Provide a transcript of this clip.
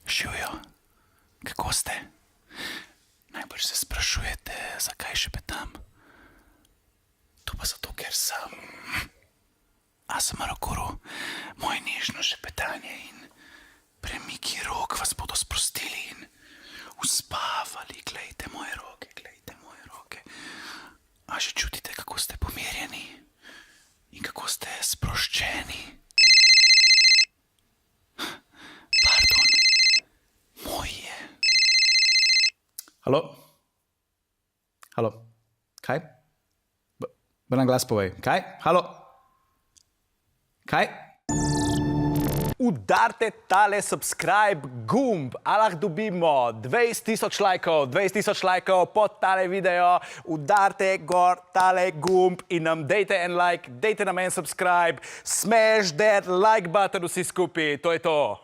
Živijo, kako ste? Najbrž se sprašujete, zakaj šepetam. To pa zato, ker sem Guru. Moje nežno šepetanje in premiki rok vas bodo sprostili in uspavali. Glejte moje roke, glejte moje roke. A že čutite, kako ste pomirjeni in kako ste sproščeni? Pardon, moj je. Halo? Halo? Kaj? Na glas povej. Kaj? Halo? Kaj? Udarite tale subscribe gumb, a lahko dobimo 20,000 lajkov, 20,000 lajkov pod tale video. Udarite gor tale gumb in nam dejte en like, dejte nam en subscribe. Smash that like button vsi skupaj, to je to.